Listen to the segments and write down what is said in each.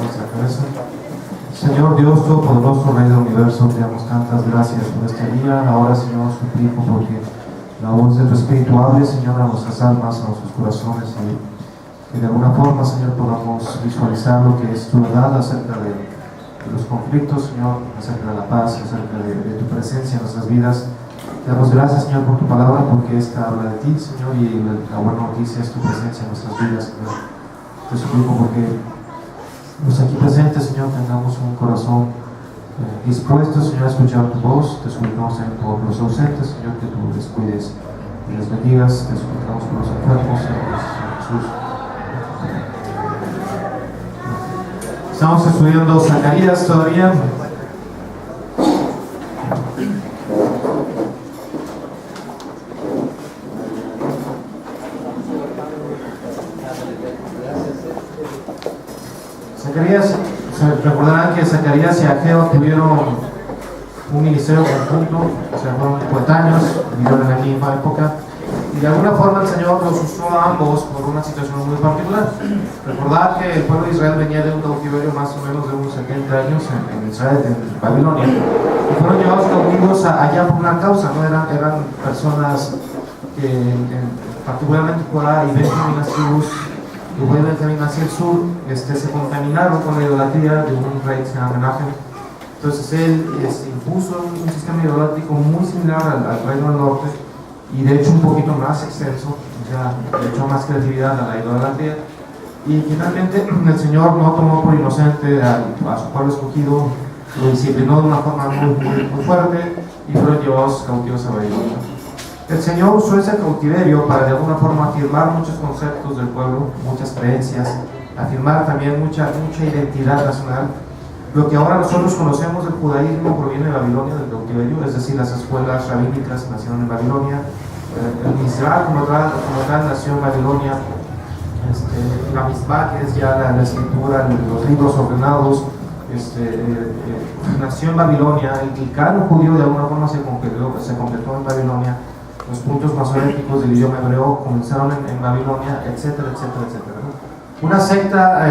nuestra cabeza. Señor Dios Todopoderoso, Rey del Universo, te damos tantas gracias por este día. Ahora, Señor, suplico porque la voz de tu Espíritu hable, Señor, a nuestras almas, a nuestros corazones, y que de alguna forma, Señor, podamos visualizar lo que es tu verdad acerca de los conflictos, Señor, acerca de la paz, acerca de tu presencia en nuestras vidas. Te damos gracias, Señor, por tu palabra, porque esta habla de ti, Señor, y la buena noticia es tu presencia en nuestras vidas, Señor. Te suplico porque los aquí presentes, Señor, tengamos un corazón dispuesto, Señor, a escuchar tu voz. Te suplicamos también por los ausentes, Señor, que tú les cuides y les bendigas. Te suplicamos por los enfermos, Señor Jesús. Estamos estudiando Zacarías todavía. Zacarías, recordarán que Zacarías y Ageo tuvieron un ministerio conjunto, o sea, fueron coetáneos, vivieron en la misma época, y de alguna forma el Señor los usó a ambos por una situación muy particular. Recordad que el pueblo de Israel venía de un cautiverio más o menos de unos 70 años en Israel, en Babilonia, y fueron llevados cautivos allá por una causa, ¿no? Eran personas que, particularmente por ahí, Benjamín, las tribus que vuelven también hacia el sur, se contaminaron con la idolatría de un rey que se llama Menahem. Entonces él impuso un sistema idolátrico muy similar al reino del norte, y de hecho un poquito más extenso, o sea, le echó más creatividad a la idolatría, y finalmente el Señor no tomó por inocente a su pueblo escogido, lo disciplinó de una forma muy fuerte, y fueron llevados cautivos a Babilonia. El Señor usó ese cautiverio para de alguna forma afirmar muchos conceptos del pueblo, muchas creencias, afirmar también mucha identidad nacional. Lo que ahora nosotros conocemos del judaísmo proviene de Babilonia, del cautiverio, es decir, las escuelas rabínicas nacieron en Babilonia, el Mizrah como tal nació en Babilonia, la Mizpah, que es ya la escritura, los libros ordenados, nació en Babilonia. El canon judío de alguna forma se completó en Babilonia. Los puntos masoréticos del idioma hebreo comenzaron en Babilonia, etcétera, etcétera, etcétera, ¿no? Una secta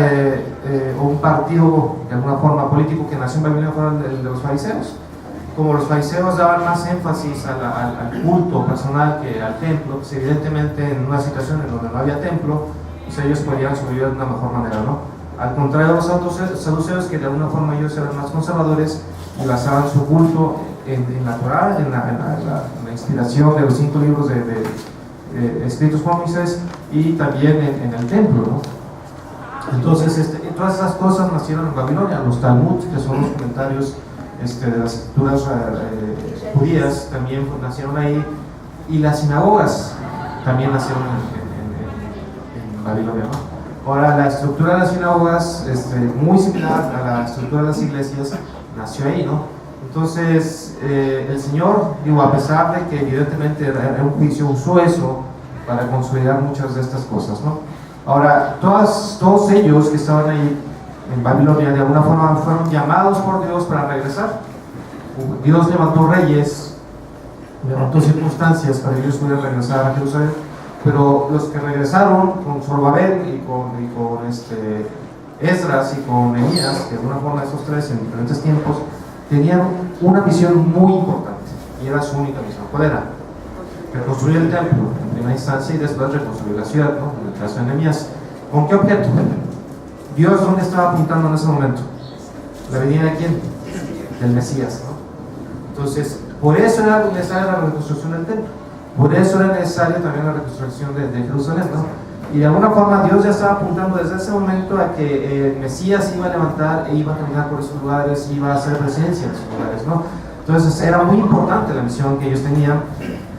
o un partido, de alguna forma político, que nació en Babilonia fue el de los fariseos. Como los fariseos daban más énfasis al culto personal que al templo, pues evidentemente en una situación en donde no había templo, pues ellos podían sobrevivir de una mejor manera, ¿no? Al contrario de los saduceos, que de alguna forma ellos eran más conservadores y basaban su culto en la Torá, en la inspiración de los 5 libros escritos por Moisés, y también en el templo, ¿no? Entonces, todas esas cosas nacieron en Babilonia. Los Talmud, que son los comentarios de las escrituras judías, también nacieron ahí, y las sinagogas también nacieron en Babilonia, ¿no? Ahora, la estructura de las sinagogas, muy similar a la estructura de las iglesias, nació ahí, ¿no? Entonces, el Señor, a pesar de que evidentemente era un juicio, usó eso para consolidar muchas de estas cosas, ¿no? Ahora, todos ellos que estaban ahí en Babilonia, de alguna forma fueron llamados por Dios para regresar. Dios levantó reyes, levantó circunstancias para que ellos pudieran regresar a Jerusalén, pero los que regresaron con Zorobabel y con Esdras y con Nehemías, que de alguna forma esos tres en diferentes tiempos tenían una misión muy importante, y era su única misión. ¿Cuál era? Reconstruir el templo en primera instancia, y después reconstruir la ciudad, ¿no? En el caso de Nehemías. ¿Con qué objeto? Dios, ¿dónde estaba apuntando en ese momento? ¿La venida de quién? Del Mesías, ¿no? Entonces, por eso era necesaria la reconstrucción del templo, por eso era necesaria también la reconstrucción de Jerusalén, ¿no? Y de alguna forma Dios ya estaba apuntando desde ese momento a que el Mesías iba a levantar e iba a caminar por esos lugares, iba a hacer presencia en esos lugares, ¿no? Entonces era muy importante la misión que ellos tenían.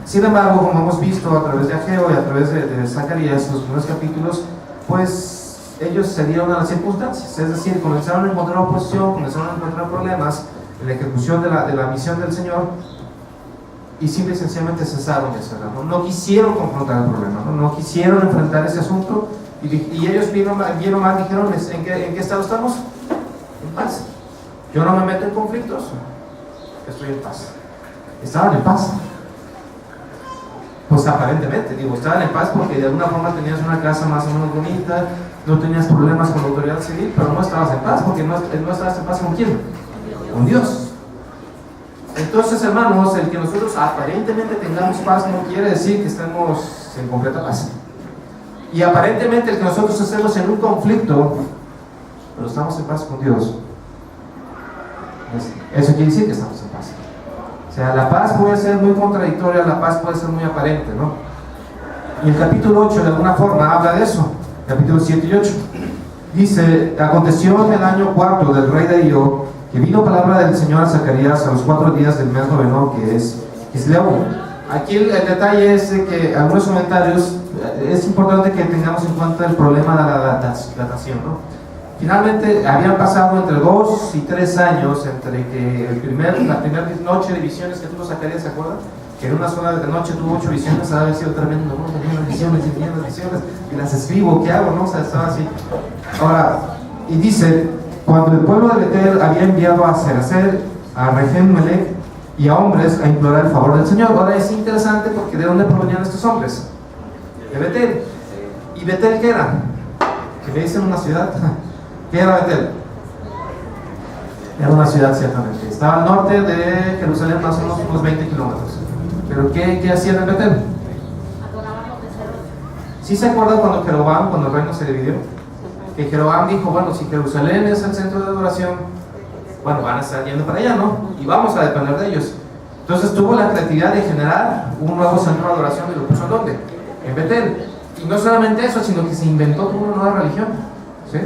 Sin embargo, como hemos visto a través de Ageo y a través de Zacarías, los primeros capítulos, pues ellos se dieron a las circunstancias, es decir, comenzaron a encontrar oposición, comenzaron a encontrar problemas en la ejecución de la misión del Señor, y simple y sencillamente cesaron de hacerlo, ¿no? No quisieron confrontar el problema, no quisieron enfrentar ese asunto, y ellos vieron mal, dijeron, ¿en qué estado estamos? En paz. Yo no me meto en conflictos, estoy en paz. Estaban en paz. Pues aparentemente, estaban en paz porque de alguna forma tenías una casa más o menos bonita, no tenías problemas con la autoridad civil, pero no estabas en paz, porque no estabas en paz con quién, con Dios. Entonces, hermanos, el que nosotros aparentemente tengamos paz no quiere decir que estemos en completa paz. Y aparentemente el que nosotros estemos en un conflicto, pero estamos en paz con Dios, eso quiere decir que estamos en paz. O sea, la paz puede ser muy contradictoria, la paz puede ser muy aparente, ¿no? Y el capítulo 8 de alguna forma habla de eso, capítulo 7 y 8. Dice: aconteció en el año cuarto del rey Darío que vino palabra del Señor a Zacarías a los 4 días del mes noveno, que es Kisleu. Aquí el detalle es de que algunos comentarios, es importante que tengamos en cuenta el problema de la datación, ¿no? Finalmente habían pasado entre 2 y 3 años entre que la primera noche de visiones que tuvo Zacarías, ¿se acuerdan? Que en una sola noche tuvo 8 visiones, ha de haber sido tremendo, ¿no? Tenía las visiones y las escribo, ¿qué hago? ¿No? O sea, estaba así. Ahora, y dice: cuando el pueblo de Betel había enviado a Seracer, a Regem Melech y a hombres a implorar el favor del Señor. Ahora es interesante porque ¿de dónde provenían estos hombres? De Betel. ¿Y Betel qué era? Que le dicen una ciudad. ¿Qué era Betel? Era una ciudad, ciertamente. Estaba al norte de Jerusalén, más o menos unos 20 kilómetros. ¿Pero qué hacían en Betel? ¿Sí se acuerdan cuando el reino se dividió? Que Jeroboam dijo: bueno, si Jerusalén es el centro de adoración, bueno, van a estar yendo para allá, ¿no? Y vamos a depender de ellos. Entonces tuvo la creatividad de generar un nuevo centro de adoración y lo puso ¿en dónde? En Betel. Y no solamente eso, sino que se inventó como una nueva religión, ¿sí?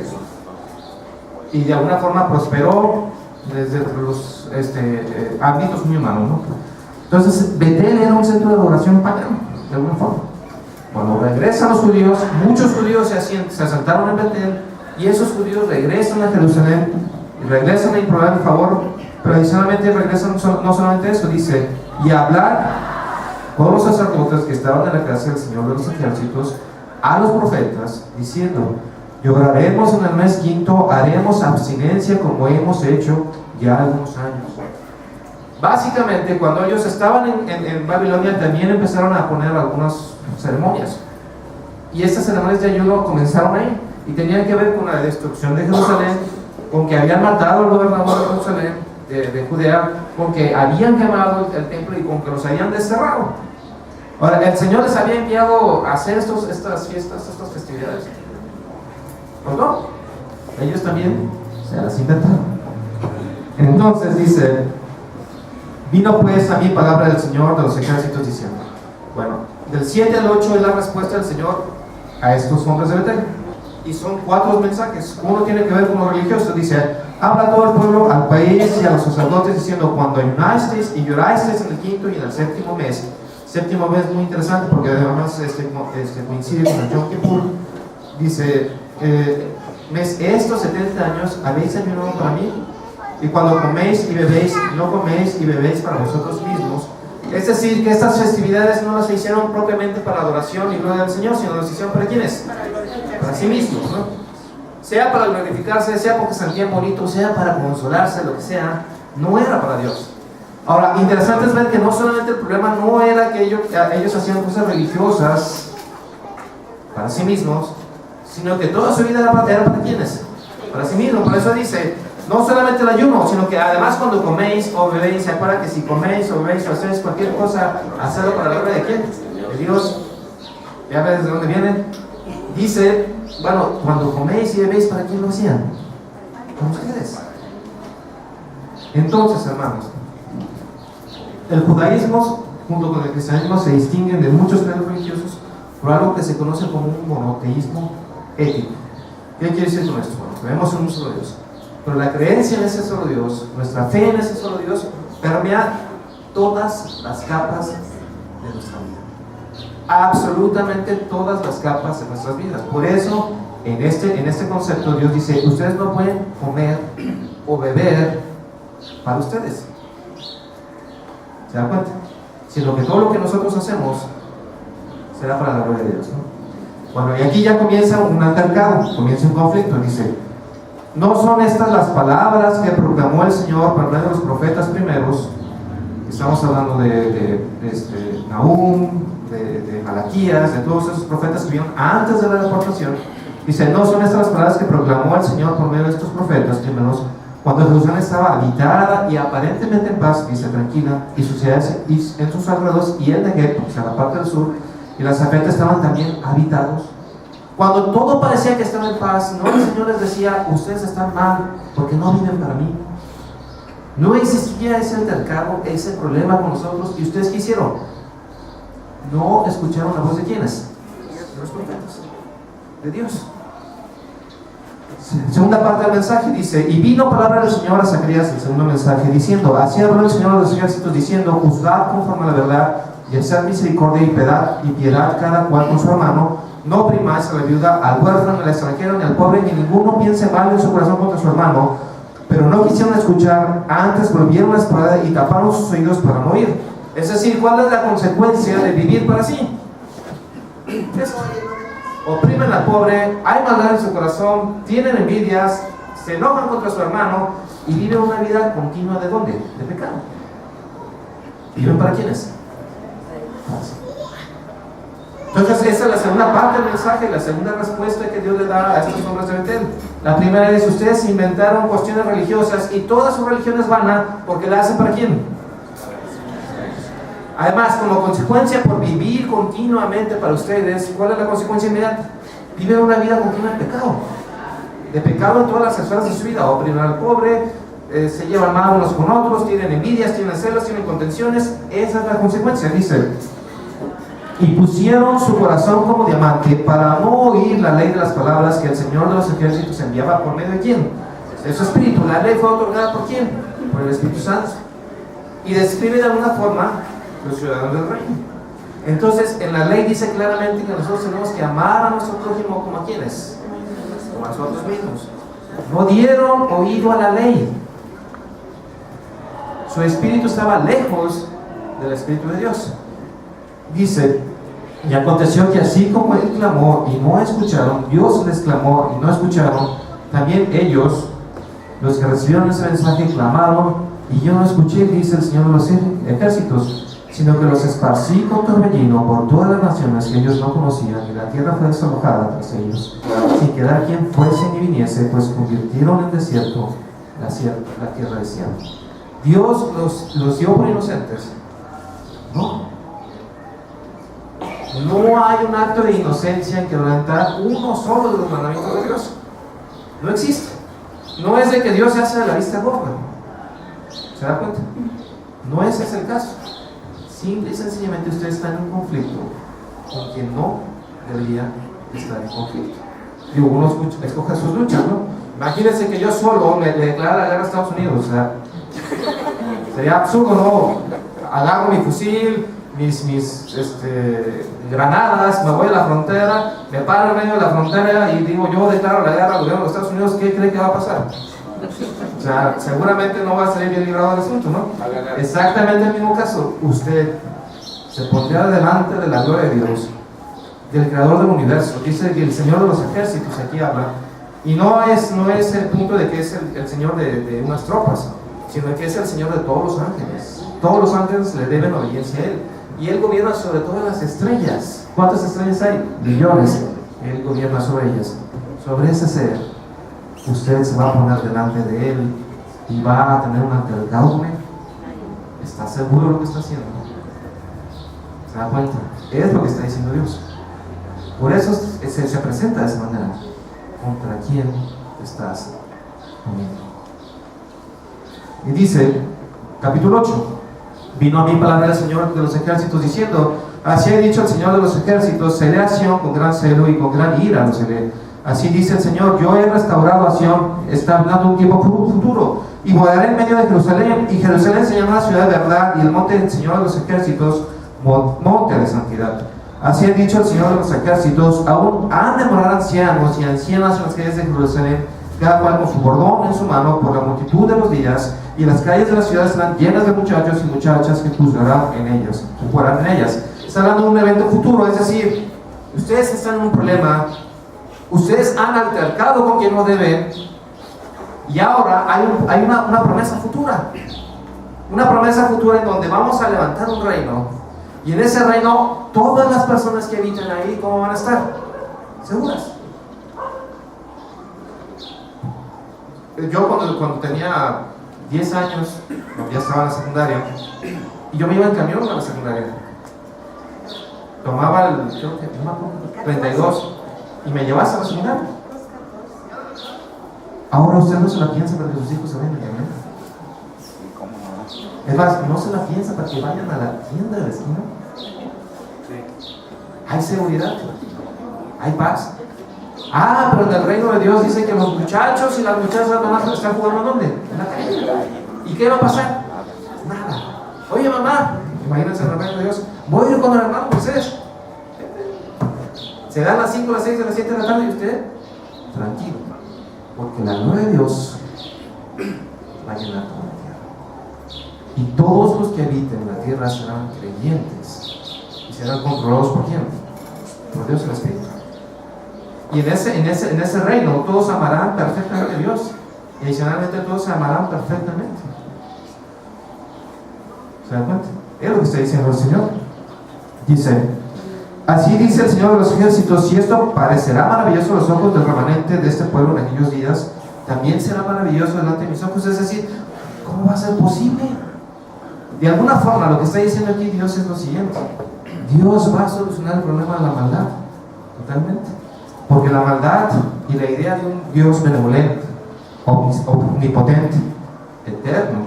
Y de alguna forma prosperó desde los ámbitos muy humanos, ¿no? Entonces Betel era un centro de adoración pagano, de alguna forma. Cuando regresan los judíos, muchos judíos se asentaron en Betel, y esos judíos regresan a Jerusalén y regresan a implorar el favor, pero adicionalmente regresan no solamente eso, dice: y a hablar con los sacerdotes que estaban en la casa del Señor de los ejércitos, a los profetas, diciendo: lloraremos en el mes quinto, haremos abstinencia como hemos hecho ya algunos años. Básicamente, cuando ellos estaban en Babilonia, también empezaron a poner algunas ceremonias, y estas ceremonias de ayuno comenzaron ahí, y tenían que ver con la destrucción de Jerusalén, con que habían matado al gobernador de Jerusalén, de Judea, con que habían quemado el templo y con que los habían desterrado. Ahora, el Señor les había enviado a hacer estas fiestas, estas festividades. Pues no, ellos también se las inventaron. Entonces dice: vino pues a mí palabra del Señor de los ejércitos diciendo. Bueno, del 7 al 8 es la respuesta del Señor a estos hombres de Betel, y son 4 mensajes. Uno tiene que ver con lo religioso. Dice: habla a todo el pueblo, al país y a los sacerdotes, diciendo: cuando ayunasteis y llorasteis en el quinto y en el séptimo mes. Séptimo mes muy interesante porque además coincide con el Yom Kippur. Dice: estos 70 años habéis ayunado para mí, y cuando coméis y bebéis, no coméis y bebéis para vosotros mismos. Es decir, que estas festividades no las hicieron propiamente para adoración y gloria del Señor, sino las hicieron ¿para quiénes? Para sí mismos, ¿no? Sea para glorificarse, sea porque se sentían bonitos, sea para consolarse, lo que sea, no era para Dios. Ahora, interesante es ver que no solamente el problema no era que ellos hacían cosas religiosas para sí mismos, sino que toda su vida era para quiénes? Para sí mismos. Por eso dice: no solamente el ayuno, sino que además cuando coméis o bebéis, se acuerda que si coméis o bebéis o hacéis cualquier cosa, hacedlo para la gloria de quién? De Dios. ¿Ya ves de dónde viene? Dice: bueno, cuando coméis y bebéis, ¿para quién lo hacían? Para ustedes. Entonces, hermanos, el judaísmo junto con el cristianismo se distinguen de muchos credos religiosos por algo que se conoce como un monoteísmo ético. ¿Qué quiere decir con esto? Bueno, creemos en un solo Dios, pero la creencia en ese solo Dios, nuestra fe en ese solo Dios, permea todas las capas de nuestra vida, absolutamente todas las capas de nuestras vidas. Por eso, en este concepto, Dios dice: ustedes no pueden comer o beber para ustedes. ¿Se dan cuenta? Sino que todo lo que nosotros hacemos será para la gloria de Dios, ¿no? Bueno, y aquí ya comienza un altercado, comienza un conflicto. Dice: ¿no son estas las palabras que proclamó el Señor por medio de los profetas primeros? Estamos hablando de Nahum, de Malaquías, de todos esos profetas que vieron antes de la deportación, Dice, no son estas las palabras que proclamó el Señor por medio de estos profetas primeros, cuando Jerusalén estaba habitada y aparentemente en paz, dice, tranquila, y sus ciudades en sus alrededores, y el Negev, o sea, la parte del sur, y las Zafetas estaban también habitados. Cuando todo parecía que estaba en paz, no, el Señor les decía, ustedes están mal, porque no viven para mí. No existía ese altercado, ese problema con nosotros, y ustedes ¿qué hicieron? No escucharon la voz de ¿quiénes? De los profetas, de Dios. Segunda parte del mensaje dice, y vino palabra del Señor a Zacarías, el segundo mensaje, diciendo, así habló el Señor de los ejércitos, diciendo, juzgad conforme a la verdad, y haced misericordia y piedad cada cual con su hermano, no oprimáis a la viuda, al huérfano, al extranjero, ni al pobre, ni ninguno piense mal en su corazón contra su hermano. Pero no quisieron escuchar, antes volvieron la espada y taparon sus oídos para no oír. Es decir, ¿cuál es la consecuencia de vivir para sí? Esto. Oprimen al pobre, hay maldad en su corazón, tienen envidias, se enojan contra su hermano y viven una vida continua ¿de dónde? De pecado. ¿Viven para quiénes? Entonces esa es la segunda parte del mensaje, la segunda respuesta que Dios le da a estos hombres de Betel. La primera es, ustedes inventaron cuestiones religiosas y toda su religión es vana porque la hacen para quién. Además, como consecuencia por vivir continuamente para ustedes, ¿cuál es la consecuencia inmediata? Viven una vida continua de pecado. De pecado en todas las esferas de su vida. Oprimen al pobre, se llevan mal unos con otros, tienen envidias, tienen celos, tienen contenciones. Esa es la consecuencia, dice. Y pusieron su corazón como diamante para no oír la ley de las palabras que el Señor de los ejércitos enviaba por medio de quién. De su espíritu. La ley fue otorgada por quién. Por el Espíritu Santo. Y describe de alguna forma los ciudadanos del reino. Entonces, en la ley dice claramente que nosotros tenemos que amar a nuestro prójimo como a quienes, como a nosotros mismos. No dieron oído a la ley. Su espíritu estaba lejos del Espíritu de Dios. Dice, y aconteció que así como él clamó y no escucharon, Dios les clamó y no escucharon, también ellos, los que recibieron ese mensaje, clamaron y yo no escuché, dice el Señor de los ejércitos, sino que los esparcí con torbellino por todas las naciones que ellos no conocían, y la tierra fue desalojada tras ellos, sin quedar quien fuese ni viniese, pues convirtieron en desierto la tierra desierta. Dios los dio por inocentes. No hay un acto de inocencia en quebrantar uno solo de los mandamientos de Dios. No existe. No es de que Dios se hace de la vista gorda. ¿Se da cuenta? No ese es el caso. Simple y sencillamente usted está en un conflicto con quien no debería estar en conflicto. Digo, uno escoge sus luchas, ¿no? Imagínense que yo solo le declara la guerra a Estados Unidos. O sea, sería absurdo, ¿no? Agarro mi fusil, mis granadas, me voy a la frontera, me paro en medio de la frontera y digo, yo declaro la guerra al gobierno de los Estados Unidos. ¿Qué cree que va a pasar? O sea, seguramente no va a salir bien librado del asunto, ¿no? Exactamente el mismo caso. Usted se pondría delante de la gloria de Dios, del creador del universo. Dice que el Señor de los ejércitos aquí habla, y no es el punto de que es el Señor de unas tropas, sino que es el Señor de todos los ángeles. Todos los ángeles le deben obediencia a Él, y Él gobierna sobre todas las estrellas. ¿Cuántas estrellas hay? Millones. Él gobierna sobre ellas. Sobre ese ser, usted se va a poner delante de Él y va a tener un altercado con Él. ¿Está seguro de lo que está haciendo? ¿Se da cuenta? Es lo que está diciendo Dios. Por eso se presenta de esa manera. ¿Contra quién estás comiendo? Y dice, capítulo 8, vino a mí palabra del Señor de los ejércitos diciendo, así ha dicho el Señor de los ejércitos, celé a Sión con gran celo y con gran ira lo celé. Así dice el Señor, yo he restaurado a Sión, está hablando un tiempo futuro, y moraré en medio de Jerusalén, y Jerusalén se llama ciudad de verdad, y el monte del Señor de los ejércitos, monte de santidad. Así ha dicho el Señor de los ejércitos, aún han de morar ancianos y ancianas en las calles de Jerusalén, cada cual con su bordón en su mano por la multitud de los días, y las calles de la ciudad estarán llenas de muchachos y muchachas que juzgarán en ellas, que jugarán en ellas. Está hablando de un evento futuro, es decir, ustedes están en un problema, ustedes han altercado con quien no deben, y ahora hay una promesa futura. Una promesa futura en donde vamos a levantar un reino, y en ese reino todas las personas que habitan ahí, ¿cómo van a estar? Seguras. yo cuando tenía 10 años, ya estaba en la secundaria, y yo me iba en camión a la secundaria. Tomaba el, creo que, no me acuerdo, 32, y me llevaba hasta la secundaria. Ahora usted no se la piensa para que sus hijos se vayan en camión. Es más, no se la piensa para que vayan a la tienda de la esquina. Hay seguridad, hay paz. Ah, pero en el reino de Dios dice que los muchachos y las muchachas están jugando ¿dónde? En la calle. ¿Y qué va a pasar? Nada. Oye, mamá, imagínense en el reino de Dios, voy a ir con el hermano Moisés. Se dan las 5, las 6, las 7 de la tarde y usted, tranquilo, porque la gloria de Dios va a llenar toda la tierra. Y todos los que habiten en la tierra serán creyentes y serán controlados por quién? Por Dios el Espíritu. Y en ese reino todos amarán perfectamente a Dios. Y adicionalmente todos se amarán perfectamente. ¿Se dan cuenta? Es lo que está diciendo el Señor. Dice, así dice el Señor de los ejércitos, si esto parecerá maravilloso a los ojos del remanente de este pueblo en aquellos días, también será maravilloso delante de mis ojos. Es decir, ¿cómo va a ser posible? De alguna forma lo que está diciendo aquí Dios es lo siguiente: Dios va a solucionar el problema de la maldad totalmente, porque la maldad y la idea de un Dios benevolente, omnipotente, eterno,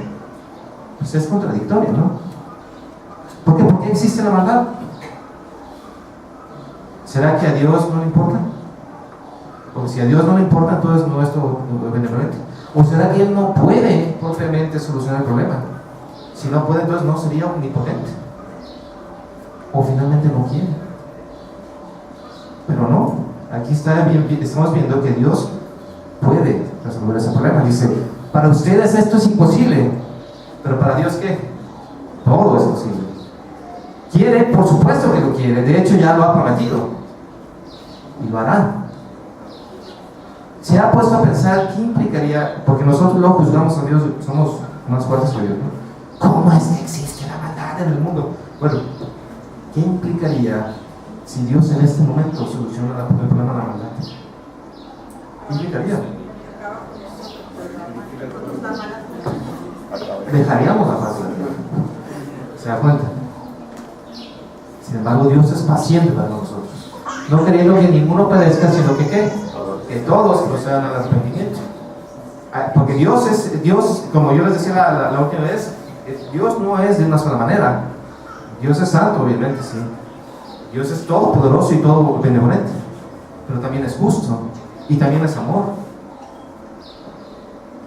pues es contradictorio, ¿no? ¿Por qué? ¿Por qué existe la maldad? ¿Será que a Dios no le importa? Porque si a Dios no le importa, entonces no es todo benevolente. ¿O será que Él no puede propiamente solucionar el problema? Si no puede, entonces no sería omnipotente. O finalmente no quiere. Pero no, aquí estamos viendo que Dios puede resolver ese problema. Dice, para ustedes esto es imposible, pero para Dios ¿qué? Todo es posible. Quiere, por supuesto que lo quiere, de hecho ya lo ha prometido y lo hará. Se ha puesto a pensar qué implicaría, porque nosotros lo juzgamos a Dios, somos más fuertes que Dios, ¿no? ¿Cómo es que existe la maldad en el mundo? Bueno, ¿qué implicaría si Dios en este momento soluciona el problema de la maldad? ¿Qué implicaría? Dejaríamos la paz de la tierra. ¿Se da cuenta? Sin embargo, Dios es paciente para nosotros, no queriendo que ninguno perezca, sino que ¿qué? Que todos procedan al arrepentimiento. Porque Dios, como yo les decía la última vez, Dios no es de una sola manera. Dios es santo, obviamente, sí. Dios es todopoderoso y todo benevolente, pero también es justo y también es amor.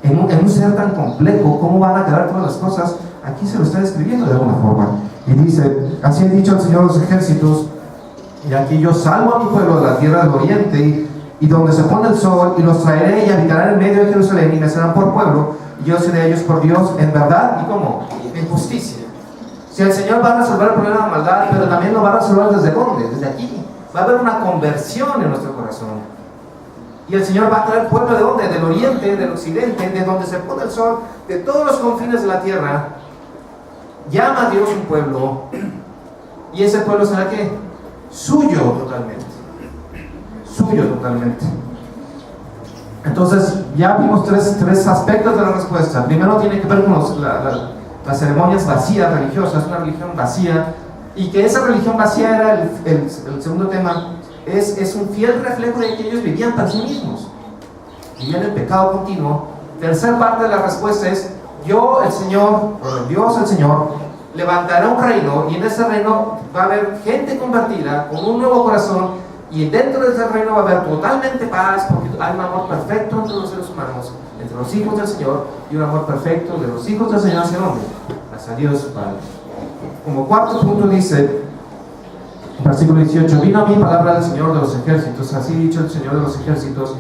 En un ser tan complejo, ¿cómo van a quedar todas las cosas? Aquí se lo está describiendo de alguna forma. Y dice, así ha dicho el Señor de los ejércitos, y aquí yo salvo a mi pueblo de la tierra del oriente, y donde se pone el sol, y los traeré y habitarán en medio de Jerusalén, y me serán por pueblo, y yo seré ellos por Dios, en verdad, ¿y cómo? En justicia. Si el Señor va a resolver el problema de la maldad, pero también lo va a resolver ¿desde dónde? Desde aquí. Va a haber una conversión en nuestro corazón. Y el Señor va a traer pueblo ¿de dónde? Del oriente, del occidente, de donde se pone el sol, de todos los confines de la tierra. Llama a Dios un pueblo, y ese pueblo será ¿qué? Suyo totalmente. Suyo totalmente. Entonces ya vimos tres aspectos de la respuesta. Primero tiene que ver con las ceremonias vacías religiosas, una religión vacía, y que esa religión vacía era el segundo tema, es un fiel reflejo de que ellos vivían para sí mismos, vivían en pecado continuo. Tercer parte de la respuesta es, Dios el Señor levantará un reino, y en ese reino va a haber gente convertida con un nuevo corazón, y dentro de ese reino va a haber totalmente paz, porque hay un amor perfecto entre los seres humanos, entre los hijos del Señor, y un amor perfecto de los hijos del Señor hacia dónde? Hacia Dios Padre. Como cuarto punto dice, versículo 18, vino a mí palabra del Señor de los ejércitos, así dicho el Señor de los ejércitos,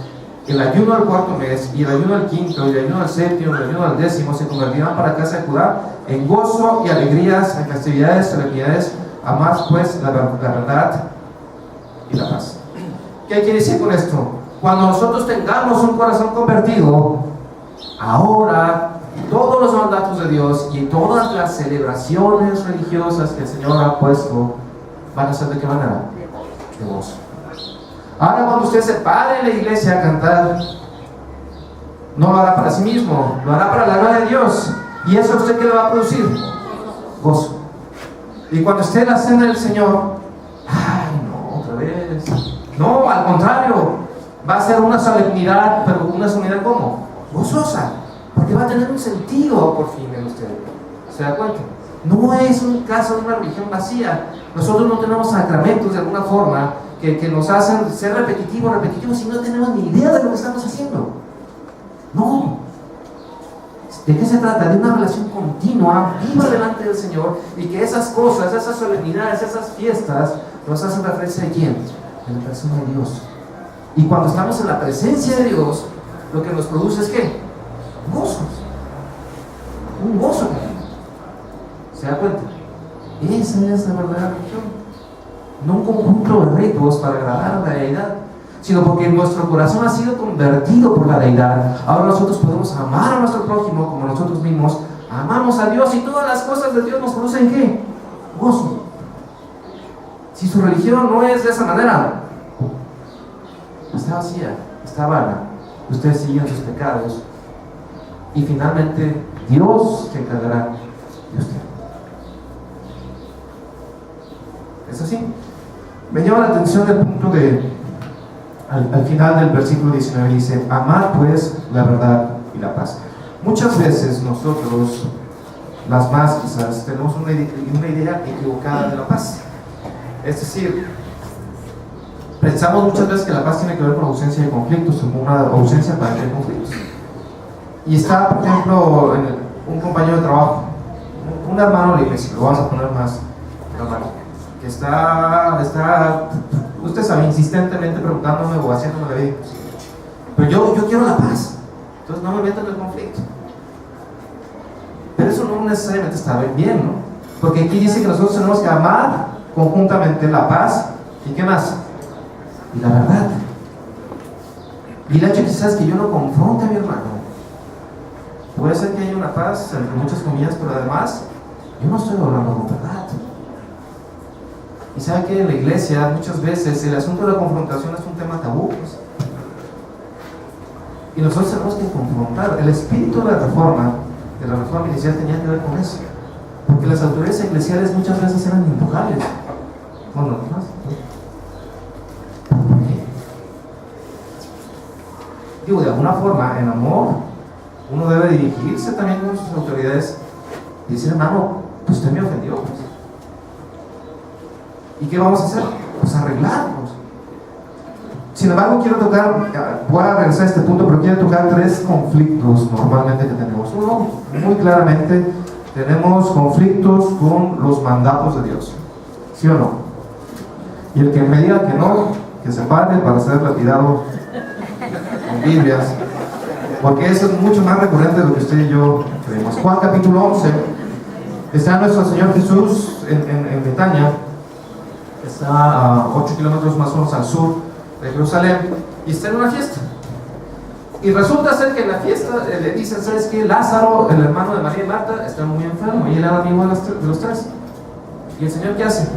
el ayuno del cuarto mes, y el ayuno del quinto, y el ayuno del séptimo, y el ayuno del décimo se convertirán para casa de Judá en gozo y alegrías, en festividades, solemnidades, a más pues la verdad y la paz. ¿Qué quiere decir con esto? Cuando nosotros tengamos un corazón convertido, ahora todos los mandatos de Dios y todas las celebraciones religiosas que el Señor ha puesto van a ser ¿de qué manera? De gozo. Ahora cuando usted se pare en la iglesia a cantar, No lo hará para sí mismo, lo hará para la gloria de Dios. ¿Y eso a usted qué le va a producir? Gozo. Y cuando esté en la cena del Señor, ay, no, otra vez. No, al contrario, va a ser una solemnidad, pero una solemnidad ¿cómo? Gozosa, porque va a tener un sentido por fin en usted. ¿Se da cuenta? No es un caso de una religión vacía. Nosotros no tenemos sacramentos de alguna forma que nos hacen ser repetitivos y no tenemos ni idea de lo que estamos haciendo. No. ¿De qué se trata? De una relación continua, viva delante del Señor, y que esas cosas, esas solemnidades, esas fiestas nos hacen referencia a quién? En la persona de Dios. Y cuando estamos en la presencia de Dios, lo que nos produce es ¿qué? Gozos. Un gozo. ¿Se da cuenta? Esa es la verdadera religión. No un conjunto de ritos para agradar a la deidad, sino porque nuestro corazón ha sido convertido por la deidad. Ahora nosotros podemos amar a nuestro prójimo como nosotros mismos amamos a Dios, y todas las cosas de Dios nos producen ¿qué? Gozo. Si su religión no es de esa manera, está vacía, está vana. Ustedes siguen sus pecados y finalmente Dios se encargará de usted. ¿Es así? Me llama la atención el punto al final del versículo 19 dice: amad pues la verdad y la paz. Muchas veces nosotros, las más quizás, tenemos una idea equivocada de la paz. Es decir, pensamos muchas veces que la paz tiene que ver con ausencia de conflictos, como una ausencia para tener conflictos. Y está, por ejemplo, un compañero de trabajo, un hermano de la iglesia, lo vamos a poner más hermano, que está, usted sabe, insistentemente preguntándome o haciéndome la vida imposible. Pero yo quiero la paz, entonces no me meto en el conflicto. Pero eso no necesariamente está bien, ¿no? Porque aquí dice que nosotros tenemos que amar conjuntamente la paz y ¿qué más? Y la verdad. Y el hecho quizás que yo no confronte a mi hermano, puede ser que haya una paz, entre muchas comillas, pero además yo no estoy hablando con verdad. Y sabe que en la iglesia muchas veces el asunto de la confrontación es un tema tabú, pues. Y nosotros tenemos que confrontar. El espíritu de la reforma inicial tenía que ver con eso, porque las autoridades eclesiales muchas veces eran intocales. Bueno, ¿no? ¿Por qué? Digo, de alguna forma, en amor, uno debe dirigirse también con sus autoridades y decir: hermano, pues usted me ofendió, pues. ¿Y qué vamos a hacer? Pues arreglarnos. Sin embargo, voy a regresar a este punto, pero quiero tocar tres conflictos normalmente que tenemos. Uno, muy claramente, tenemos conflictos con los mandatos de Dios. ¿Sí o no? Y el que me diga que no, que se pare para ser retirado con Biblias, porque eso es mucho más recurrente de lo que usted y yo creemos. Juan capítulo 11, está nuestro Señor Jesús en Betania, está a 8 kilómetros más o menos al sur de Jerusalén, y está en una fiesta. Y resulta ser que en la fiesta le dicen: ¿sabes qué? Lázaro, el hermano de María y Marta, está muy enfermo, y él era amigo de los tres. ¿Y el Señor qué hace?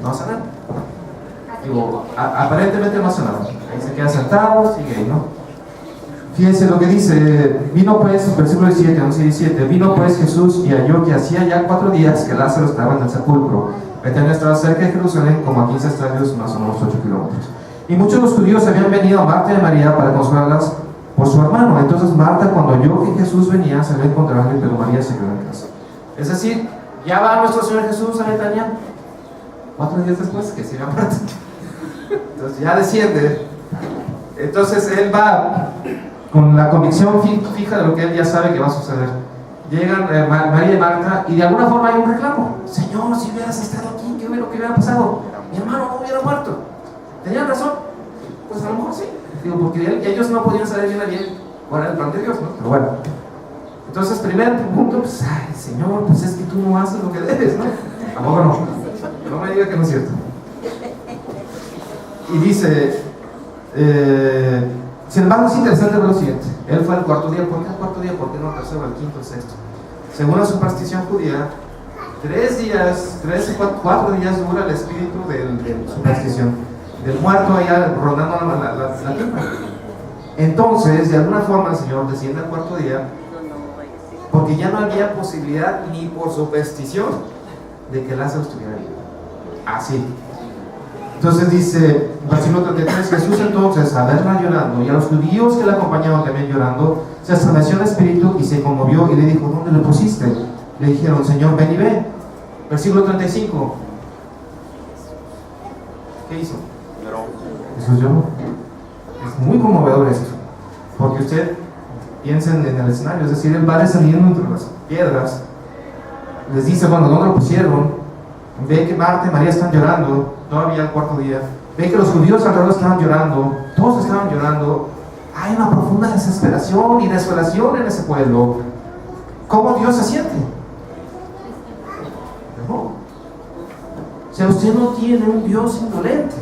No hace nada. Digo, aparentemente no hace nada. Ahí se queda sentado, sigue ahí, ¿no? Fíjense lo que dice: vino pues, versículo 17, 11 y 17, vino pues Jesús y halló que hacía ya 4 días que Lázaro estaba en el sepulcro. Betania estaba cerca de Jerusalén, como a 15 estadios, más o menos 8 kilómetros. Y muchos de los judíos habían venido a Marta y a María para consolarlas por su hermano. Entonces Marta, cuando oyó que Jesús venía, salió a encontrarle, pero María se quedó en casa. Es decir, ya va nuestro Señor Jesús a Betania 4 días después que se iba a Marta. Entonces ya desciende. Entonces él va con la convicción fija de lo que él ya sabe que va a suceder. Llegan María y Marta, y de alguna forma hay un reclamo: Señor, si hubieras estado aquí, ¿qué hubiera pasado? Mi hermano no hubiera muerto. ¿Tenían razón? Pues a lo mejor sí. Digo, porque ellos no podían saber bien cuál era el plan de Dios, ¿no? Pero bueno. Entonces, primer punto, pues, ay, Señor, pues es que tú no haces lo que debes, ¿no? Tampoco no. No me diga que no es cierto. Y dice, sin embargo, es interesante ver lo siguiente: él fue al 4º día. ¿Por qué al 4º día? ¿Por qué no al 3º, al 5º, al 6º? Según la superstición judía, 3 y 4 días dura el espíritu de superstición, del muerto allá rondando la tumba. Entonces, de alguna forma, el Señor desciende al cuarto día, porque ya no había posibilidad ni por superstición de que Lázaro estuviera vivo. Así. Entonces dice, versículo 33, Jesús entonces, a verla llorando, y a los judíos que la acompañaban también llorando, se estremeció en espíritu y se conmovió y le dijo, ¿dónde lo pusiste? Le dijeron, Señor, ven y ve. Versículo 35. ¿Qué hizo? Jesús lloró. Es muy conmovedor esto, porque usted piensa en el escenario, es decir, él va descendiendo entre las piedras, les dice, bueno, ¿dónde lo pusieron? Ve que Marta y María están llorando, todavía el cuarto día. Ve que los judíos alrededor estaban llorando, todos estaban llorando. Hay una profunda desesperación y desolación en ese pueblo. ¿Cómo Dios se siente? No. O sea, usted no tiene un Dios indolente.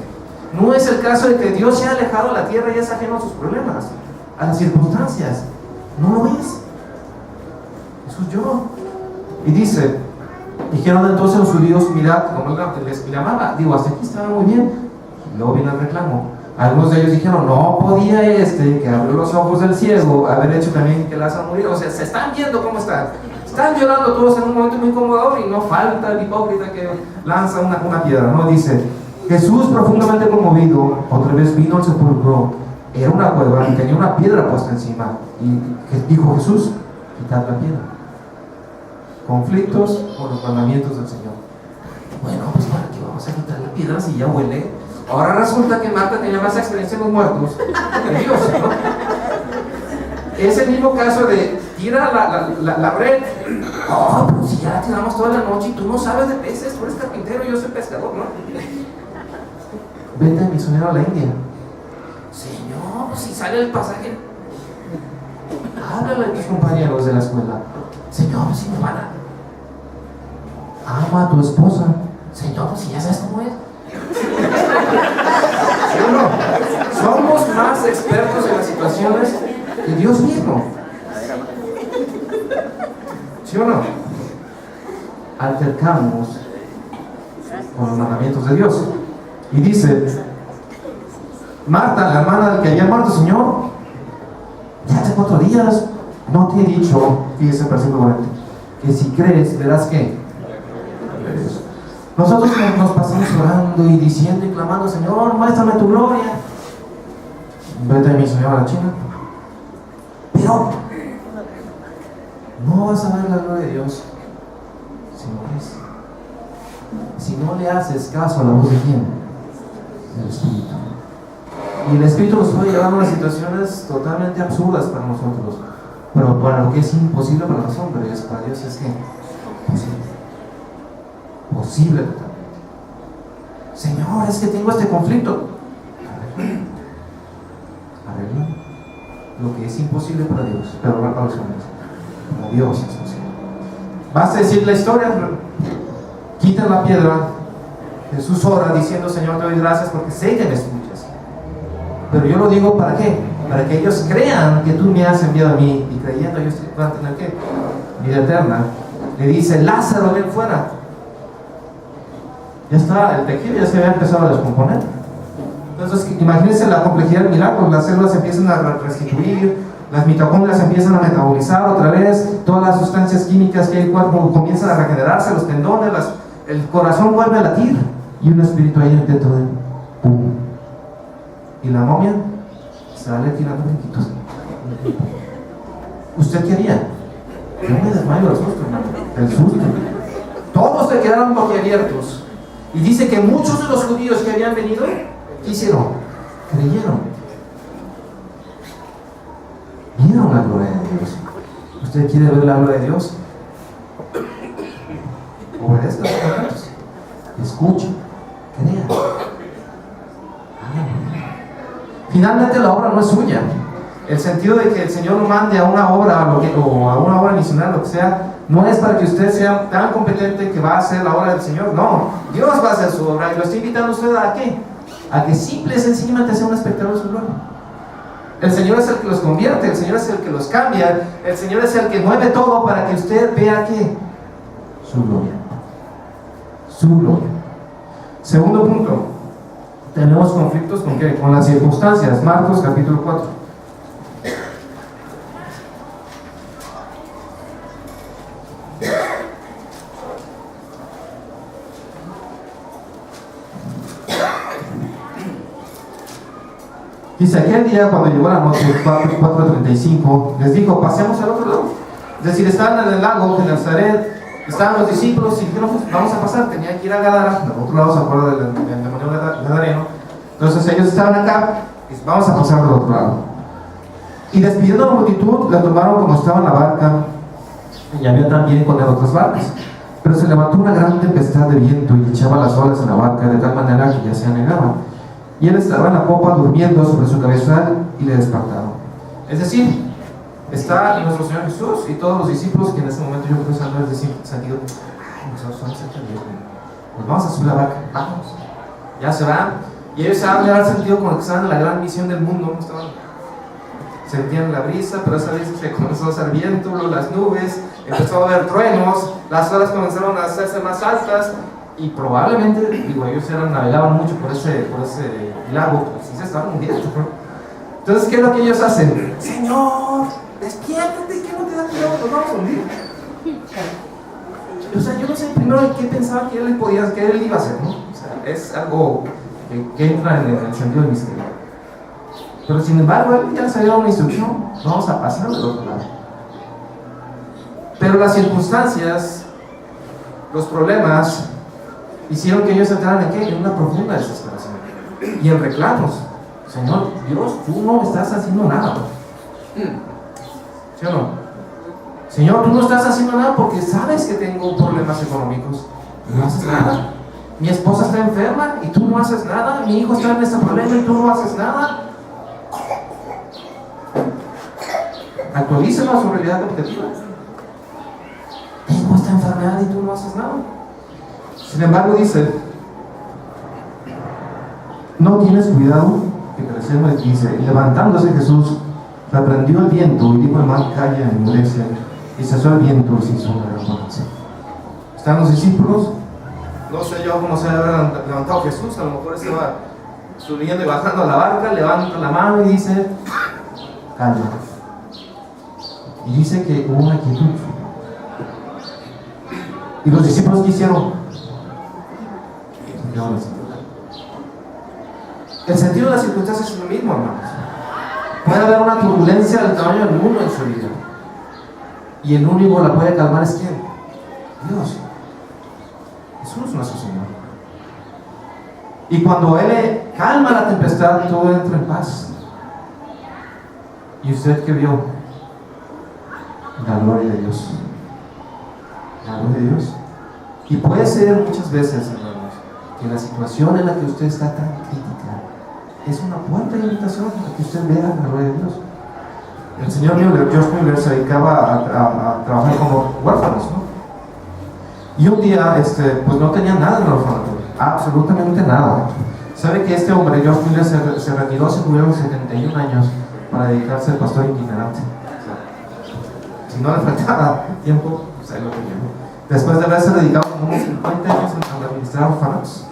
No es el caso de que Dios se ha alejado de la tierra y es ajeno a sus problemas, a las circunstancias. No lo es. Jesús lloró. Y dice, dijeron entonces los judíos, mirad cómo les llamaba. Digo, hasta aquí estaba muy bien. Y luego viene el reclamo. Algunos de ellos dijeron, no podía que abrió los ojos del ciego, haber hecho también que Lázaro muriera. O sea, se están viendo cómo están. Están llorando todos en un momento muy conmovedor y no falta el hipócrita que lanza una piedra, ¿no? Dice, Jesús profundamente conmovido, otra vez vino al sepulcro. Era una cueva y tenía una piedra puesta encima. Y dijo Jesús, quitad la piedra. Conflictos con los mandamientos del Señor. Bueno, pues ¿para qué vamos a quitar la piedra si ya huele? Ahora resulta que Marta tenía más experiencia en los muertos que Dios, ¿no? Es el mismo caso de tira la red. Oh, pero si ya la tiramos toda la noche y tú no sabes de peces, tú eres carpintero y yo soy pescador, ¿no? Vete misionero a la India. Señor, pues si sale el pasaje, háblale a tus compañeros de la escuela. Señor, pues si me van ama a tu esposa. Señor, pues si ya sabes cómo es. ¿Sí o no? Somos más expertos en las situaciones que Dios mismo. ¿Sí o no? Altercamos con los mandamientos de Dios. Y dice, Marta, la hermana del que había muerto, Señor, ya hace 4 días no te he dicho, fíjese el versículo 40, que si crees, verás que nosotros nos pasamos orando y diciendo y clamando, Señor, muéstrame tu gloria. Vete mi Señor a la China. Pero no vas a ver la gloria de Dios si no crees. Si no le haces caso a la voz de quién? Del Espíritu. Y el Espíritu nos puede llevar a unas situaciones totalmente absurdas para nosotros, pero para lo que es imposible para los hombres, para Dios es que posible. Posible totalmente. Señor, es que tengo este conflicto. Arregla lo que es imposible para Dios, pero no para los hombres. Como Dios es posible. Basta decir la historia. Quitan la piedra. Jesús ora diciendo, Señor, te doy gracias porque sé que me escuchas. Pero yo lo digo ¿para qué? Para que ellos crean que tú me has enviado a mí, y creyendo ellos van a tener ¿qué? Vida eterna. Le dice, Lázaro, ven fuera. Ya está, el tejido ya se había empezado a descomponer. Entonces, imagínense la complejidad del milagro. Las células empiezan a restituir, las mitocondrias empiezan a metabolizar otra vez, todas las sustancias químicas que hay en el cuerpo comienzan a regenerarse, los tendones, el corazón vuelve a latir, y un espíritu ahí dentro de él. ¡Pum! Y la momia sale tirando brinquitos. ¿Usted qué haría? Yo me desmayo del susto, hermano. Del susto. Todos se quedaron boquiabiertos. Y dice que muchos de los judíos que habían venido, ¿qué hicieron? Creyeron. Vieron la gloria de Dios. ¿Usted quiere ver la gloria de Dios? Obedezca los mandatos. Escuche. Crea. Finalmente la obra no es suya. El sentido de que el Señor lo mande a una obra o a una obra misionera, lo que sea, no es para que usted sea tan competente que va a hacer la obra del Señor. No, Dios va a hacer su obra y lo está invitando a usted ¿a qué? A que simple y sencillamente sea un espectador de su gloria. El Señor es el que los convierte, el Señor es el que los cambia, el Señor es el que mueve todo para que usted vea ¿qué? Su gloria. Su gloria. Segundo punto, tenemos conflictos ¿con qué? Con las circunstancias. Marcos capítulo 4. Dice, aquel día cuando llegó la noche, 4:35, les dijo, pasemos al otro lado. Es decir, estaban en el lago de Nazaret, estaban los discípulos y dijeron, pues vamos a pasar, tenían que ir a Gadara, al otro lado se acuerda del demonio gadareno. Entonces ellos estaban acá, y vamos a pasar al otro lado. Y despidiendo a la multitud, la tomaron como estaba en la barca, y había también con él otras barcas. Pero se levantó una gran tempestad de viento y echaba las olas en la barca de tal manera que ya se anegaban. Y él estaba en la popa durmiendo sobre su cabezal y le despertaron. Es decir, está nuestro Señor Jesús y todos los discípulos que en este momento yo creo que se han sentido, ay, nosotros somos cercanos, pues vamos a subir la barca, vamos. Ya se van. Y ellos se han de haber sentido como que estaban en la gran misión del mundo, ¿no? Sentían la brisa, pero esa brisa se comenzó a hacer viento, las nubes, empezó a haber truenos, las olas comenzaron a hacerse más altas. Y probablemente, digo, ellos navegaban mucho por ese lago, pues sí se estaban hundiendo, ¿no? Entonces, ¿qué es lo que ellos hacen? Señor, despiértate, que no te da miedo, nos vamos a hundir. O sea, yo no sé primero qué pensaba que él iba a hacer, ¿no? O sea, es algo que entra en el sentido del misterio. Pero sin embargo, él ya les había dado una instrucción, vamos a pasar del otro lado. Pero las circunstancias, los problemas, hicieron que ellos entraran en una profunda desesperación y en reclamos. Señor Dios, tú no estás haciendo nada, ¿sí o no? Señor, tú no estás haciendo nada porque sabes que tengo problemas económicos. No haces nada. Mi esposa está enferma y tú no haces nada. Mi hijo está en este problema y tú no haces nada. Actualícelo a su realidad objetiva. Tengo esta enfermedad y tú no haces nada. Sin embargo, dice, no tienes cuidado, que crecemos, dice, levantándose Jesús, reprendió el viento y dijo al mar, calla, enmudece, y cesó el viento y se hizo una gran bonanza. Están los discípulos, no sé yo cómo se había levantado Jesús, a lo mejor estaba subiendo y bajando a la barca, levanta la mano y dice, calla. Y dice que hubo una quietud. Y los discípulos, ¿qué hicieron? El sentido de las circunstancias es lo mismo, hermanos. Puede haber una turbulencia del tamaño del mundo en su vida, y el único que la puede calmar es ¿quién? Dios. Jesús es nuestro Señor. Y cuando Él calma la tempestad, todo entra en paz. ¿Y usted qué vio? La gloria de Dios. La gloria de Dios. Y puede ser muchas veces, hermanos, que la situación en la que usted está tan crítica es una fuerte invitación a que usted vea la gloria de Dios. El señor George Mueller se dedicaba a trabajar como huérfanos, ¿no? Y un día, pues no tenía nada en el orfanato, absolutamente nada. ¿Sabe que este hombre, George Mueller, se retiró, se cumplieron 71 años para dedicarse al pastor itinerante? Si no le faltaba tiempo, pues ahí lo tenía. Después de haberse dedicado como unos 50 años a administrar orfanatos.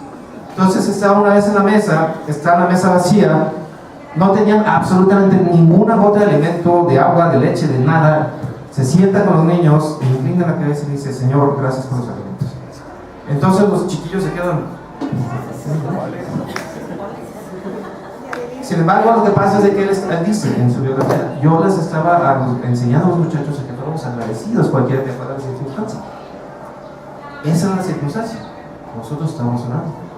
Entonces estaba una vez en la mesa, está la mesa vacía, no tenían absolutamente ninguna gota de alimento, de agua, de leche, de nada. Se sienta con los niños, e inclina la cabeza y dice, Señor, gracias por los alimentos. Entonces los chiquillos se quedan. Sin embargo, lo que pasa es de que él dice en su biografía, yo les estaba enseñando a los muchachos a que fuéramos agradecidos cualquiera que fuera la circunstancia. Esa es la circunstancia. Nosotros estamos orando.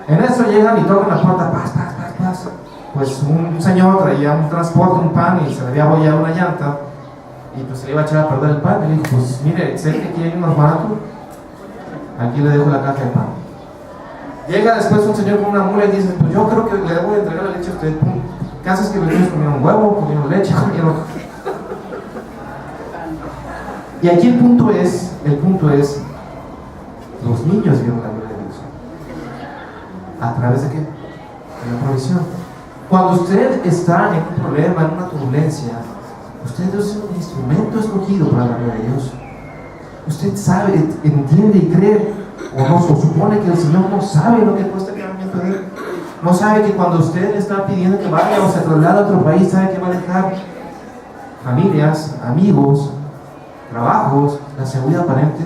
En eso llegan y tocan la puerta, paz. Pues un señor traía un transporte, un pan, y se le había abollado una llanta, y pues se le iba a echar a perder el pan. Y le dijo, pues mire, sé que aquí hay unos baratos, aquí le dejo la caja de pan. Llega después un señor con una mula y dice, pues yo creo que le debo entregar la leche a usted. ¿Qué haces que los niños comieron huevo, comieron leche, comieron? Y aquí el punto es, los niños vieron la gloria de Dios. ¿A través de qué? De la provisión. Cuando usted está en un problema, en una turbulencia, usted es un instrumento escogido para la gloria de Dios. Usted sabe, entiende y cree, o supone que el Señor no sabe lo que cuesta el llamamiento de Él. No sabe que cuando usted le está pidiendo que vaya o se traslade a otro país, sabe que va a dejar familias, amigos, trabajos, la seguridad aparente.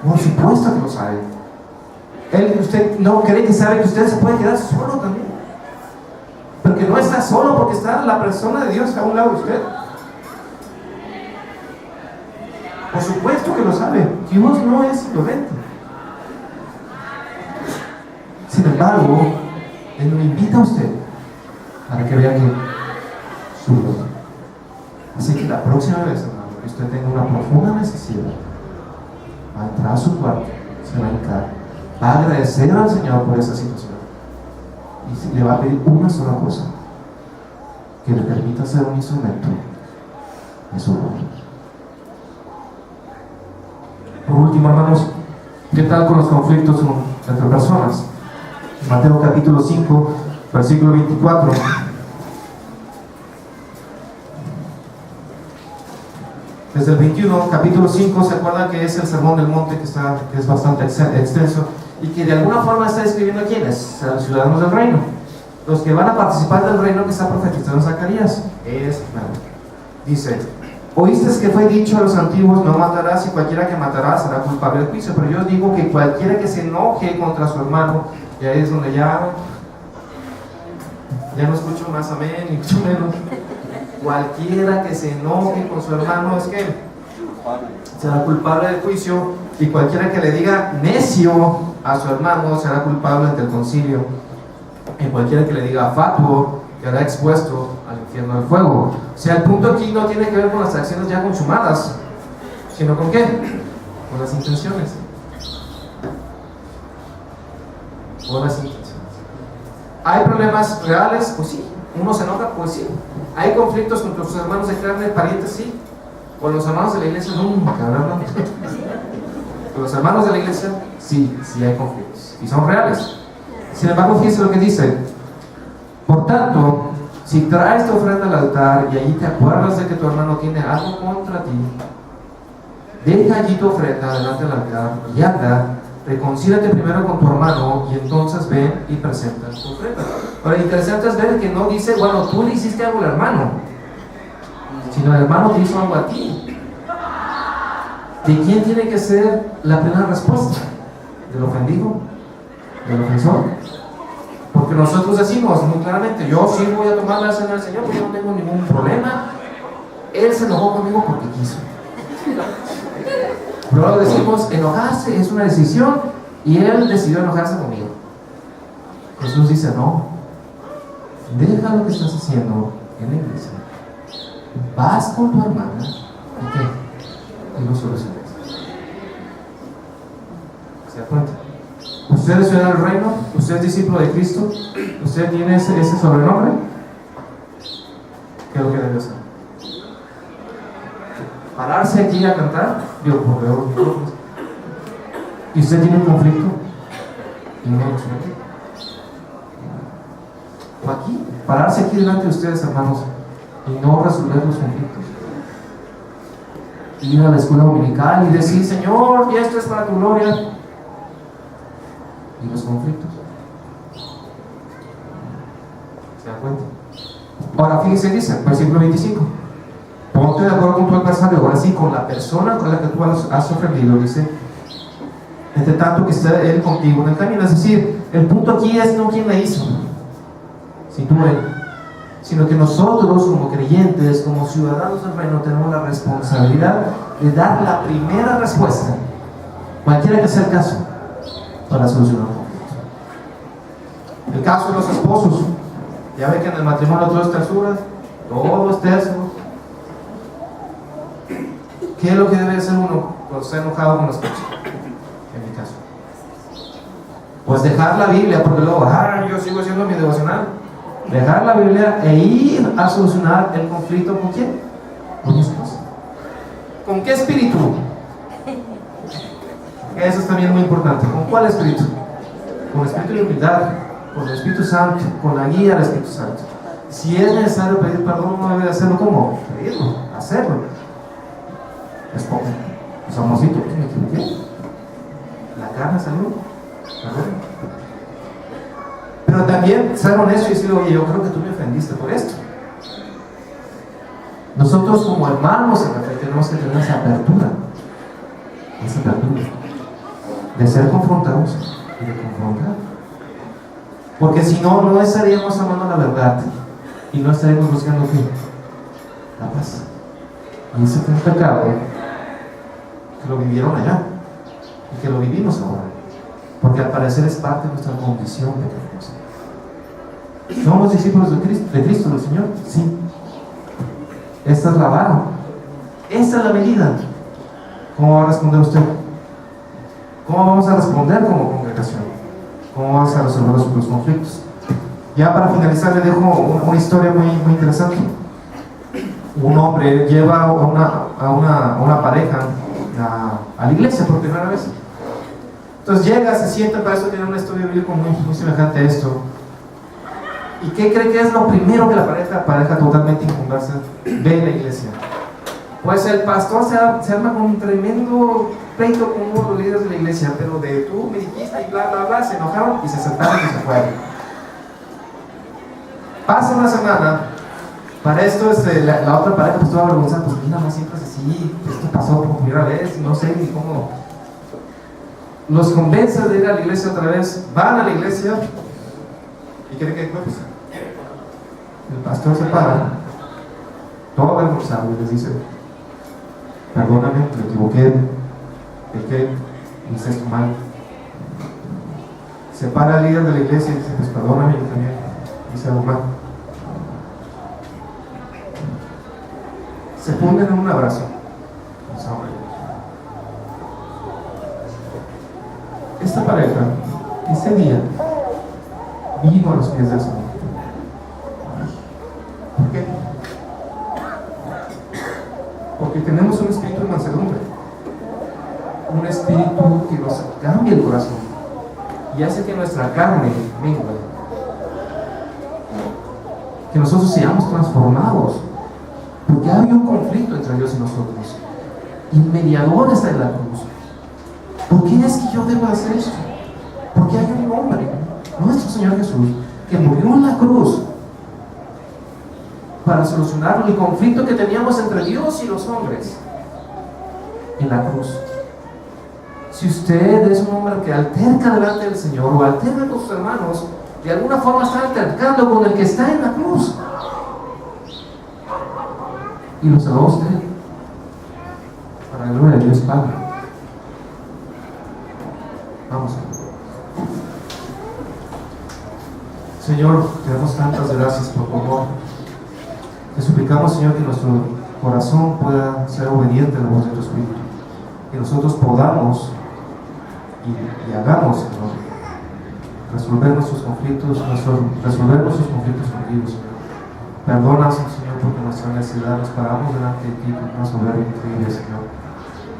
Por supuesto que lo sabe. Usted no cree que sabe que usted se puede quedar solo también. Porque no está solo, porque está la persona de Dios a un lado de usted. Por supuesto que lo sabe. Dios no es violento. Sin embargo, Él lo invita a usted para que vea que su Dios. Así que la próxima vez, hermano, que usted tenga una profunda necesidad, va a entrar a su cuarto, se va a hincar, va a agradecer al Señor por esa situación y le va a pedir una sola cosa: que le permita ser un instrumento de su amor. Por último, hermanos, ¿qué tal con los conflictos entre personas? Mateo capítulo 5, versículo 24. Desde el 21, capítulo 5, ¿se acuerdan que es el sermón del monte que es bastante extenso y que de alguna forma está escribiendo a quiénes? A los ciudadanos del reino, los que van a participar del reino que está profetizando Zacarías. Dice: oíste que fue dicho a los antiguos: no matarás, y cualquiera que matará será culpable del juicio. Pero yo os digo que cualquiera que se enoje contra su hermano, y ahí es donde ya no escucho más amén, ni mucho menos. Cualquiera que se enoje con su hermano es que será culpable del juicio, y cualquiera que le diga necio a su hermano será culpable ante el concilio, y cualquiera que le diga fatuo quedará expuesto al infierno del fuego. O sea, el punto aquí no tiene que ver con las acciones ya consumadas, sino con ¿qué? Con las intenciones. Con las intenciones. ¿Hay problemas reales? Pues sí. ¿Uno se enoja? Pues sí. ¿Hay conflictos con tus hermanos de carne, parientes? Sí. ¿Con los hermanos de la iglesia? No, cabrón. Con los hermanos de la iglesia, sí hay conflictos. Y son reales. Sin embargo, fíjense lo que dice: por tanto, si traes tu ofrenda al altar y allí te acuerdas de que tu hermano tiene algo contra ti, deja allí tu ofrenda delante del altar y anda, reconcíliate primero con tu hermano, y entonces ven y presenta tu ofrenda. Ahora, interesante es ver que no dice, bueno, tú le hiciste algo al hermano, sino el hermano te hizo algo a ti. ¿De quién tiene que ser la plena respuesta? ¿Del ofendido? ¿Del ofensor? Porque nosotros decimos muy claramente: yo sí voy a tomar la cena del Señor porque no tengo ningún problema. Él se enojó conmigo porque quiso. Pero luego decimos: enojarse es una decisión, y él decidió enojarse conmigo. Jesús dice: no, deja lo que estás haciendo en la iglesia, vas con tu hermana y ¿qué? Y lo solucionas. ¿Se da cuenta? Usted es ciudadano del reino, usted es discípulo de Cristo, usted tiene ese sobrenombre. ¿Qué es lo que debe hacer? Pararse aquí a cantar, digo, por peor, y usted tiene un conflicto y no lo somete. O aquí, pararse aquí delante de ustedes, hermanos, y no resolver los conflictos. Ir a la escuela dominical y decir: Señor, y esto es para tu gloria. Y los conflictos. ¿Se dan cuenta? Ahora fíjense, dice, versículo 25: ponte de acuerdo con tu adversario, ahora sí, con la persona con la que tú has ofendido, dice, entre tanto que esté él contigo en el camino. Es decir, el punto aquí es no quién la hizo, sino él, sino que nosotros como creyentes, como ciudadanos del reino, tenemos la responsabilidad de dar la primera respuesta, cualquiera que sea el caso, para solucionar un conflicto. El caso de los esposos, ya ve que en el matrimonio todo es tersura, todo es terso. ¿Qué es lo que debe hacer uno cuando está enojado con la esposa? En mi caso, pues dejar la Biblia, porque luego, yo sigo haciendo mi devocional. Dejar la Biblia e ir a solucionar el conflicto. ¿Con quién? Con mi esposa. ¿Con qué espíritu? Eso es también muy importante. ¿Con cuál espíritu? Con el espíritu de humildad, con el Espíritu Santo, con la guía del Espíritu Santo. Si es necesario pedir perdón, uno debe hacerlo. ¿Cómo? Pedirlo, hacerlo. Es poco. Pues amorcito, ¿qué me equivoqué? La carne salió. Pero también ser honesto y decir: oye, yo creo que tú me ofendiste por esto. Nosotros como hermanos en la fe tenemos que tener esa apertura de ser confrontados y de confrontar. Porque si no, no estaríamos amando la verdad y no estaríamos buscando ¿qué? La paz. Y ese fue un pecado que lo vivieron allá y que lo vivimos ahora, porque al parecer es parte de nuestra condición pecaminosa. ¿Somos discípulos de Cristo, del Señor? Sí. Esta es la vara, esta es la medida. ¿Cómo va a responder usted? ¿Cómo vamos a responder como congregación? ¿Cómo vamos a resolver los conflictos? Ya para finalizar le dejo una historia muy interesante. Un hombre lleva a una pareja a la iglesia por primera vez. Entonces llega, se sienta, para eso tiene un estudio bíblico muy semejante a esto. ¿Y qué cree que es lo primero que la pareja totalmente inconversa ve en la iglesia? Pues el pastor se arma con un tremendo pleito con uno de los líderes de la iglesia, pero de tú me dijiste y bla bla bla, se enojaron y se sentaron y se fueron. Pasa una semana. Para esto la otra pareja pues toda avergonzada, pues mira, no siempre es así, esto pasó por primera vez, no sé ni cómo. Los convence de ir a la iglesia otra vez, van a la iglesia y creen que pues, el pastor se para, todo avergonzado y les dice: perdóname, me equivoqué, pequé, hice esto mal. Se para el líder de la iglesia y dice: pues perdóname, yo también hice algo mal. Se ponen en un abrazo. Esta pareja, ese día, vino a los pies del Señor. ¿Por qué? Porque tenemos un espíritu de mansedumbre, un espíritu que nos cambia el corazón y hace que nuestra carne mengue, que nosotros seamos transformados. Porque hay un conflicto entre Dios y nosotros. Y el mediador está en la cruz. ¿Por qué es que yo debo hacer esto? Porque hay un hombre, nuestro Señor Jesús, que murió en la cruz para solucionar el conflicto que teníamos entre Dios y los hombres. En la cruz. Si usted es un hombre que alterca delante del Señor o alterca con sus hermanos, de alguna forma está altercando con el que está en la cruz. Y lo salvó usted para la gloria de Dios Padre. Vamos. Señor, te damos tantas gracias por tu amor. Te suplicamos, Señor, que nuestro corazón pueda ser obediente a la voz de tu Espíritu, que nosotros podamos y hagamos, Señor, resolver nuestros conflictos contigo, Señor. Perdónanos, Señor, porque nuestra necesidad nos paramos delante de ti con una soberbia increíble, Señor,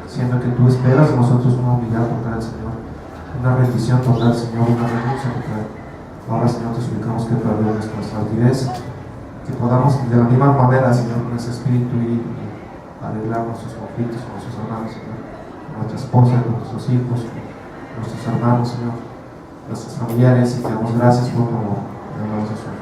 siendo que tú esperas de nosotros una humildad total, Señor, una rendición total, Señor, una renuncia total. Ahora, Señor, te suplicamos que perdones nuestra altivez, que podamos de la misma manera, Señor, con ese espíritu ir y arreglar nuestros conflictos con nuestros hermanos, Señor, con nuestra esposa, con nuestros hijos, con nuestros hermanos, Señor, nuestros familiares, y te damos gracias por tu amor. En el nombre de Jesús.